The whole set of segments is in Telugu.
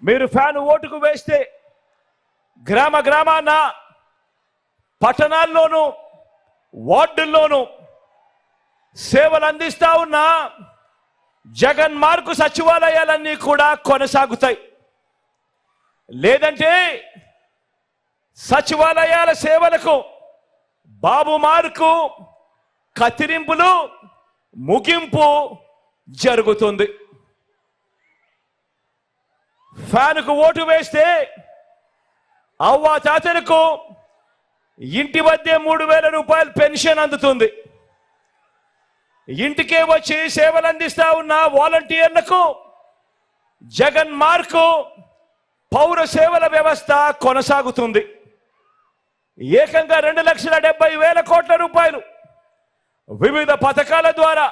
మీరు ఫ్యాన్ ఓటుకు వేస్తే గ్రామ గ్రామాన పట్టణాల్లోనూ వార్డుల్లోనూ సేవలు అందిస్తా ఉన్న జగన్ మార్కు సచివాలయాలన్నీ కూడా కొనసాగుతాయి. లేదంటే సచివాలయాల సేవలకు బాబు మార్కు కత్తిరింపులు ముగింపు జరుగుతుంది. ఫ్యాన్కు ఓటు వేస్తే అవ్వ తాతలకు ఇంటి మధ్య 3,000 రూపాయలు పెన్షన్ అందుతుంది. ఇంటికే వచ్చి సేవలు అందిస్తా ఉన్న వాలంటీర్లకు జగన్ మార్కు పౌర సేవల వ్యవస్థ కొనసాగుతుంది. ఏకంగా 2,70,000 కోట్ల రూపాయలు వివిధ పథకాల ద్వారా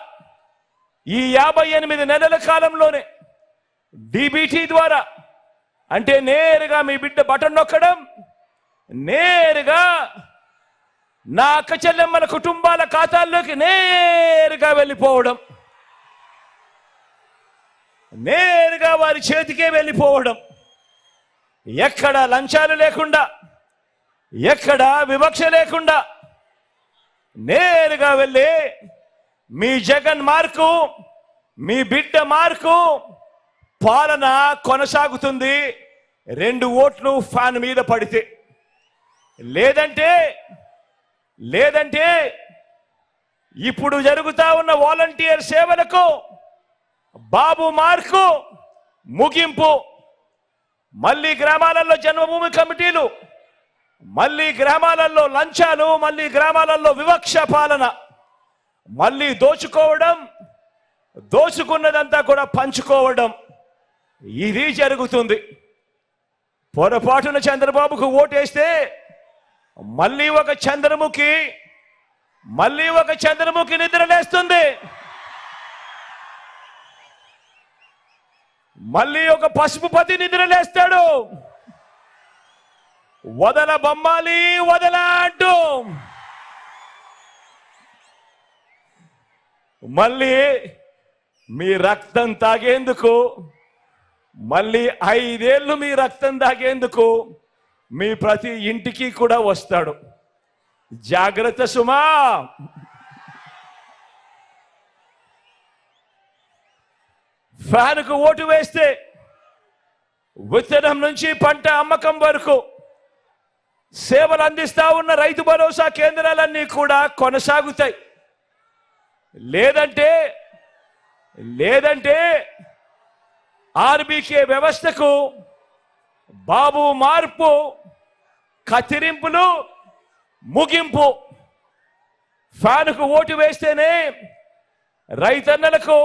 ఈ 58 నెలల కాలంలోనే డిబిటీ ద్వారా, అంటే నేరుగా మీ బిడ్డ బటన్ నొక్కడం, నేరుగా నా అక్క చెల్లెమ్మల కుటుంబాల ఖాతాల్లోకి నేరుగా వెళ్ళిపోవడం, నేరుగా వారి చేతికే వెళ్ళిపోవడం, ఎక్కడ లంచాలు లేకుండా, ఎక్కడ వివక్ష లేకుండా నేరుగా వెళ్ళి మీ జగన్ మార్కు, మీ బిడ్డ మార్కు పాలన కొనసాగుతుంది. 2 ఓట్లు ఫ్యాన్ మీద పడితే. లేదంటే ఇప్పుడు జరుగుతా ఉన్న వాలంటీర్ సేవలకు బాబు మార్కు ముగింపు, మళ్ళీ గ్రామాలలో జన్మభూమి కమిటీలు, మళ్ళీ గ్రామాలలో లంచాలు, మళ్ళీ గ్రామాలలో వివక్ష పాలన, మళ్ళీ దోచుకోవడం, దోచుకున్నదంతా కూడా పంచుకోవడం, ఇది జరుగుతుంది. పొరపాటున చంద్రబాబుకు ఓటేస్తే మళ్ళీ ఒక చంద్రముఖి నిద్రలేస్తుంది. మళ్ళీ ఒక పసుపుపతి నిద్రలేస్తాడు. వదల బొమ్మాలి వదల అంటూ మళ్ళీ మీ రక్తం తాగేందుకు, మళ్ళీ 5 ఏళ్ళు మీ రక్తం తాగేందుకు మీ ప్రతి ఇంటికి కూడా వస్తాడు. జాగ్రత్త సుమా. ఫ్యాన్కు ఓటు వేస్తే విత్తనం నుంచి పంట అమ్మకం వరకు సేవలు అందిస్తా ఉన్న రైతు భరోసా కేంద్రాలన్నీ కూడా కొనసాగుతాయి. లేదంటే ఆర్బీకే వ్యవస్థకు బాబు మార్పు కత్తిరింపులు ముగింపు. ఫ్యాన్కు ఓటు వేస్తేనే రైతన్నలకు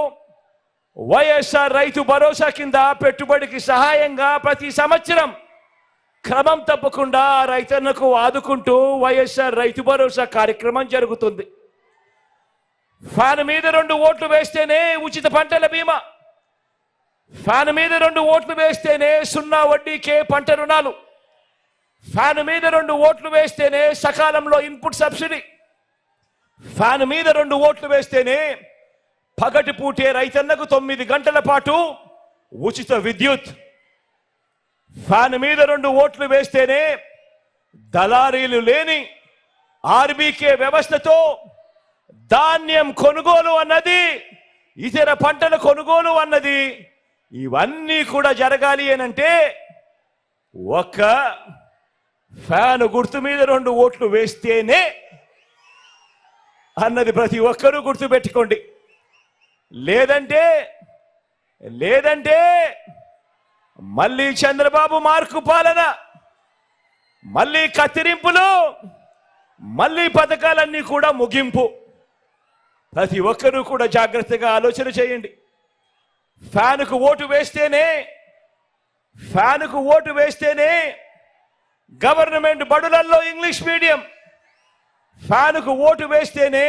వైఎస్ఆర్ రైతు భరోసా కింద పెట్టుబడికి సహాయంగా ప్రతి సంవత్సరం క్రమం తప్పకుండా రైతన్నకు ఆదుకుంటూ వైఎస్ఆర్ రైతు భరోసా కార్యక్రమం జరుగుతుంది. ఫ్యాన్ మీద 2 ఓట్లు వేస్తేనే ఉచిత పంటల బీమా, ఫ్యాన్ మీద 2 ఓట్లు వేస్తేనే 0 వడ్డీకే పంట రుణాలు, ఫ్యాన్ మీద 2 ఓట్లు వేస్తేనే సకాలంలో ఇన్పుట్ సబ్సిడీ, ఫ్యాన్ మీద 2 ఓట్లు వేస్తేనే పగటిపూటే రైతన్నకు 9 గంటల పాటు ఉచిత విద్యుత్, ఫ్యాన్ మీద 2 ఓట్లు వేస్తేనే దళారీలు లేని ఆర్బీకే వ్యవస్థతో ధాన్యం కొనుగోలు అన్నది, ఇతర పంటల కొనుగోలు అన్నది, ఇవన్నీ కూడా జరగాలి అనంటే ఒక్క ఫ్యాన్ గుర్తు మీద 2 ఓట్లు వేస్తేనే అన్నది ప్రతి ఒక్కరూ గుర్తు పెట్టుకోండి. లేదంటే మళ్ళీ చంద్రబాబు మార్కు పాలన, మళ్ళీ కత్తిరింపులు, మళ్ళీ పథకాలన్నీ కూడా ముగింపు. ప్రతి ఒక్కరూ కూడా జాగ్రత్తగా ఆలోచన చేయండి. ఫ్యాన్కు ఓటు వేస్తేనే గవర్నమెంట్ బడులలో ఇంగ్లీష్ మీడియం, ఫ్యాన్కు ఓటు వేస్తేనే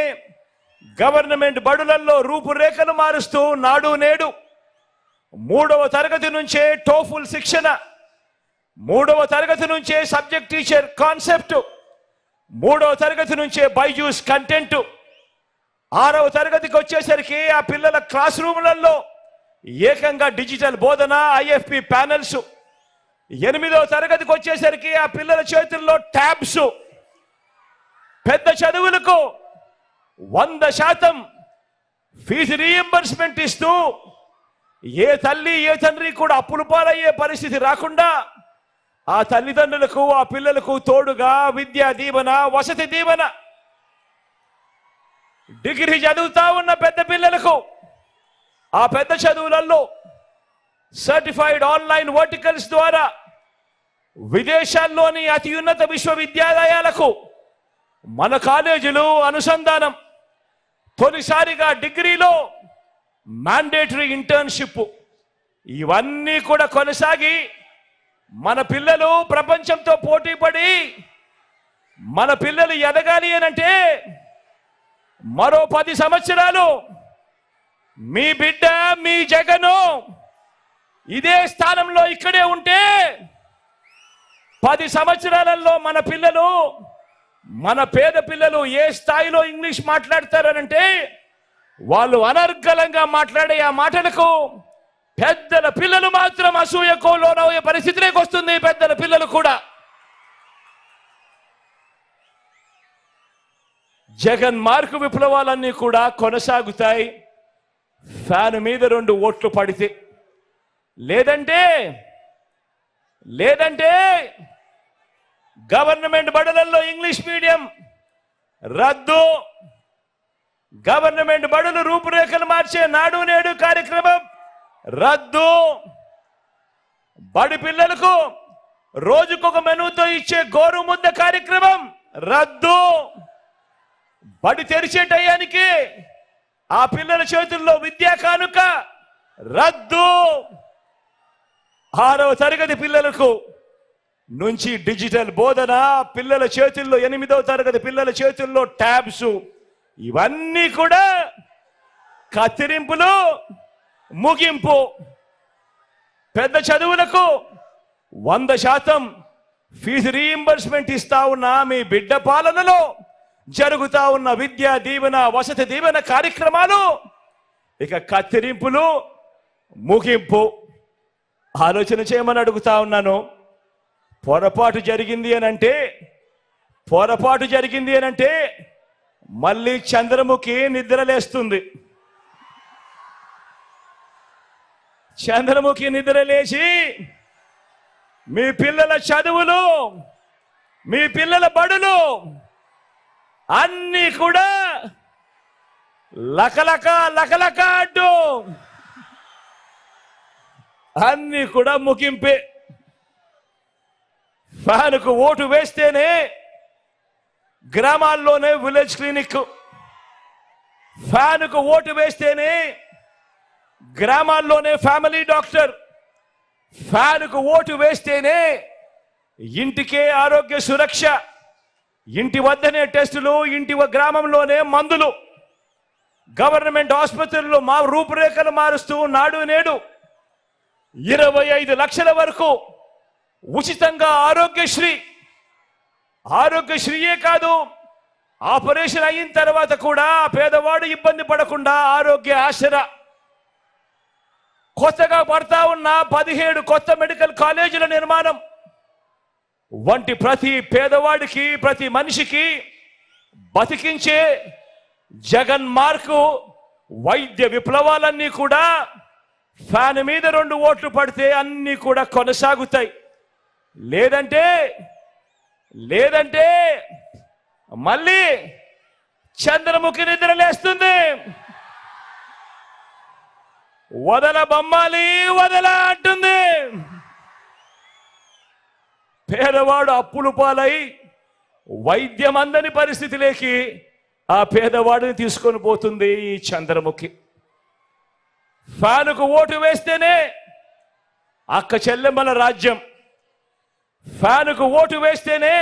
గవర్నమెంట్ బడులలో రూపురేఖలు మారుస్తూ నాడు నేడు, 3వ తరగతి నుంచే టోఫుల్ శిక్షణ, 3వ తరగతి నుంచే సబ్జెక్ట్ టీచర్ కాన్సెప్ట్, 3వ తరగతి నుంచే బైజూస్ కంటెంట్, 6వ తరగతికి వచ్చేసరికి ఆ పిల్లల క్లాస్ రూములలో ఏకంగా డిజిటల్ బోధన, ఐఎఫ్పి ప్యానెల్స్, 8వ తరగతికి వచ్చేసరికి ఆ పిల్లల చేతుల్లో ట్యాబ్స్, పెద్ద చదువులకు 100% ఫీజు రీఎంబర్స్మెంట్ ఇస్తూ ఏ తల్లి ఏ తండ్రి కూడా అప్పుల పాలయ్యే పరిస్థితి రాకుండా ఆ తల్లిదండ్రులకు ఆ పిల్లలకు తోడుగా విద్యా దీవెన, వసతి దీవెన, డిగ్రీ చదువుతా ఉన్న పెద్ద పిల్లలకు ఆ పెద్ద చదువులలో సర్టిఫైడ్ ఆన్లైన్ వర్టికల్స్ ద్వారా విదేశాల్లోని అత్యున్నత విశ్వవిద్యాలయాలకు మన కాలేజీలు అనుసంధానం. తొలిసారిగా డిగ్రీలో మ్యాండేటరీ ఇంటర్న్షిప్, ఇవన్నీ కూడా కొనసాగి మన పిల్లలు ప్రపంచంతో పోటీ పడి మన పిల్లలు ఎదగాలి అనంటే మరో 10 సంవత్సరాలు మీ బిడ్డ, మీ జగను ఇదే స్థానంలో ఇక్కడే ఉంటే 10 సంవత్సరాలలో మన పిల్లలు, మన పేద పిల్లలు ఏ స్థాయిలో ఇంగ్లీష్ మాట్లాడతారనంటే వాళ్ళు అనర్గళంగా మాట్లాడే ఆ మాటలకు పెద్దల పిల్లలు మాత్రం అసూయకు లోనయ్యే పరిస్థితిలోకి వస్తుంది. పెద్దల పిల్లలు కూడా. జగన్ మార్కు విప్లవాలన్నీ కూడా కొనసాగుతాయి. ఫ్యాన్ మీద 2 ఓట్లు పడితే, లేదంటే గవర్నమెంట్ బడులలో ఇంగ్లీష్ మీడియం రద్దు, గవర్నమెంట్ బడులు రూపురేఖలు మార్చే నాడు నేడు కార్యక్రమం రద్దు, బడి పిల్లలకు రోజుకొక మెనూతో ఇచ్చే గోరుముద్ద కార్యక్రమం రద్దు, బడి తెరిచే టయానికి ఆ పిల్లల చేతుల్లో విద్యా కానుక రద్దు, 6వ తరగతి పిల్లలకు నుంచి డిజిటల్ బోధన, పిల్లల చేతుల్లో 8వ తరగతి పిల్లల చేతుల్లో ట్యాబ్స్, ఇవన్నీ కూడా కత్తిరింపులు, ముగింపు. పెద్ద చదువులకు 100% ఫీజు రీఎంబర్స్మెంట్ ఇస్తా ఉన్న మీ బిడ్డ పాలనలో జరుగుతా ఉన్న విద్యా దీవెన, వసతి దీవెన కార్యక్రమాలు ఇక కత్తిరింపులు, ముగింపు. ఆలోచన చేయమని అడుగుతా ఉన్నాను. పొరపాటు జరిగింది అనంటే మళ్ళీ చంద్రముఖి నిద్రలేస్తుంది. చంద్రముఖి నిద్రలేసి మీ పిల్లల చదువులు, మీ పిల్లల బడులు అన్నీ కూడా లకలక అడ్డు, అన్నీ కూడా ముగింపే. ఫ్యాన్కు ఓటు వేస్తేనే గ్రామాల్లోనే విలేజ్ క్లినిక్, ఫ్యాన్కు ఓటు వేస్తేనే గ్రామాల్లోనే ఫ్యామిలీ డాక్టర్, ఫ్యాన్కు ఓటు వేస్తేనే ఇంటికే ఆరోగ్య సురక్ష, ఇంటి వద్దనే టెస్టులు, గ్రామంలోనే మందులు, గవర్నమెంట్ ఆసుపత్రుల్లో మా రూపురేఖలు మారుస్తూ నాడు నేడు 25 లక్షల వరకు ఉచితంగా ఆరోగ్యశ్రీయే కాదు, ఆపరేషన్ అయిన తర్వాత కూడా పేదవాడు ఇబ్బంది పడకుండా ఆరోగ్య ఆసరా. కొత్తగా పడతా ఉన్న 17 కొత్త మెడికల్ కాలేజీల నిర్మాణం వంటి ప్రతి పేదవాడికి, ప్రతి మనిషికి బతికించే జగన్ మార్కు వైద్య విప్లవాలన్నీ కూడా ఫ్యాన్ మీద 2 ఓట్లు పడితే అన్నీ కూడా కొనసాగుతాయి. లేదంటే మళ్ళీ చంద్రముఖి నిద్రలేస్తుంది. వదల బొమ్మాలి వదల అంటుంది. పేదవాడు అప్పులు పాలై వైద్యం అందని పరిస్థితిలోకి ఆ పేదవాడిని తీసుకొని పోతుంది ఈ చంద్రముఖి. ఫ్యాన్కు ఓటు వేస్తేనే అక్క చెల్లెమ్మల రాజ్యం, ఫ్యాన్కు ఓటు వేస్తేనే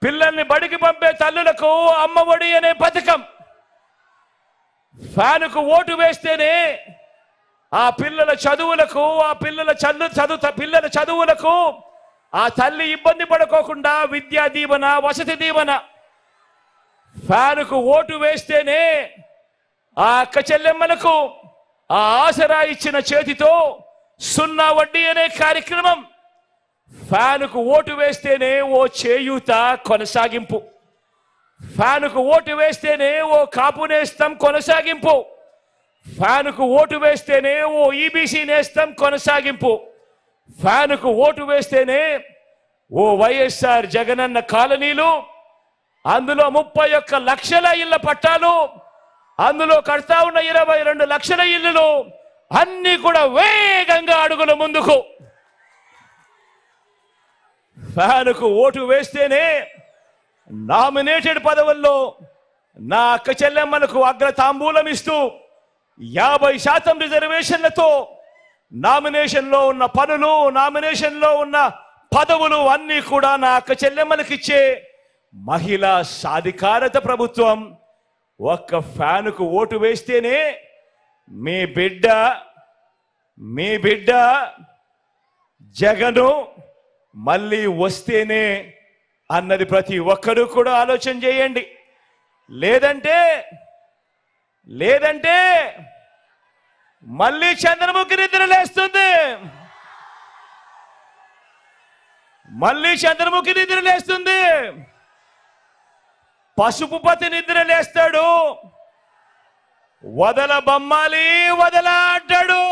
పిల్లల్ని బడికి పంపే తల్లులకు అమ్మఒడి అనే పథకం, ఫ్యాన్కు ఓటు వేస్తేనే ఆ పిల్లల చదువులకు, పిల్లల చదువులకు ఆ తల్లి ఇబ్బంది పడుకోకుండా విద్యా దీవెన, వసతి దీవెన. ఫ్యాన్కు ఓటు వేస్తేనే ఆ అక్క చెల్లెమ్మలకు ఆ ఆసరా ఇచ్చిన చేతితో 0 వడ్డీ అనే కార్యక్రమం ఫ్యానుకు ఓటు వేస్తేనే ఓ చేయూత కొనసాగింపు, ఫ్యానుకు ఓటు వేస్తేనే ఓ కాపు నేస్తం కొనసాగింపు, ఫ్యానుకు ఓటు వేస్తేనే ఓ ఈబీసీ నేస్తం కొనసాగింపు, ఫ్యానుకు ఓటు వేస్తేనే ఓ వైఎస్ఆర్ జగనన్న కాలనీలు, అందులో 31 లక్షల ఇళ్ల పట్టాలు, అందులో కడతా ఉన్న 22 లక్షల ఇల్లులు అన్ని కూడా వేగంగా అడుగులు ముందుకు. ఫ్యానుకు ఓటు వేస్తేనే నామినేటెడ్ పదవుల్లో నా అక్క చెల్లెమ్మలకు అగ్ర తాంబూలం ఇస్తూ 50% రిజర్వేషన్లతో నామినేషన్లో ఉన్న పనులు, నామినేషన్లో ఉన్న పదవులు అన్నీ కూడా నా అక్క చెల్లెమ్మలకు ఇచ్చే మహిళా సాధికారత ప్రభుత్వం. ఒక్క ఫ్యానుకు ఓటు వేస్తేనే మీ బిడ్డ జగను మళ్ళీ వస్తేనే అన్నది ప్రతి ఒక్కరూ కూడా ఆలోచన చేయండి. లేదంటే మళ్ళీ చంద్రముఖి నిద్ర లేస్తుంది, పసుపు పతి నిద్ర లేస్తాడు, వదల బొమ్మాలి వదల అంటాడు.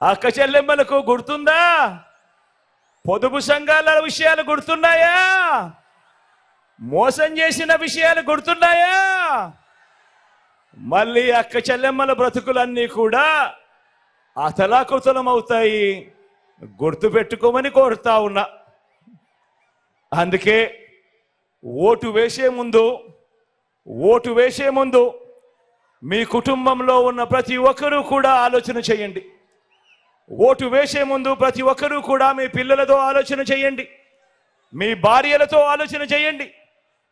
అక్క చెల్లెమ్మలకు గుర్తుందా? పొదుపు సంఘాల విషయాలు గుర్తున్నాయా? మోసం చేసిన విషయాలు గుర్తున్నాయా? మళ్ళీ అక్క చెల్లెమ్మల బ్రతుకులన్నీ కూడా అతలాకుతలం అవుతాయి, గుర్తు పెట్టుకోమని కోరుతా ఉన్నా. అందుకే ఓటు వేసే ముందు మీ కుటుంబంలో ఉన్న ప్రతి ఒక్కరూ కూడా ఆలోచన చేయండి. ఓటు వేసే ముందు ప్రతి ఒక్కరూ కూడా మీ పిల్లలతో ఆలోచన చేయండి, మీ భార్యలతో ఆలోచన చేయండి,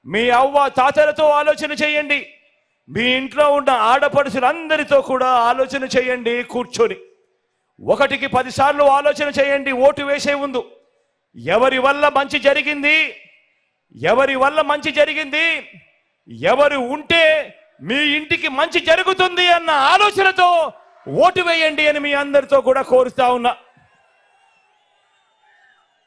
మీ అవ్వ తాతలతో ఆలోచన చేయండి, మీ ఇంట్లో ఉన్న ఆడపడుచులందరితో కూడా ఆలోచన చేయండి. కూర్చొని 1కి 10 సార్లు ఆలోచన చేయండి. ఓటు వేసే ముందు ఎవరి వల్ల మంచి జరిగింది, ఎవరు ఉంటే మీ ఇంటికి మంచి జరుగుతుంది అన్న ఆలోచనతో ఓటు వేయండి అని మీ అందరితో కూడా కోరుతా ఉన్నా.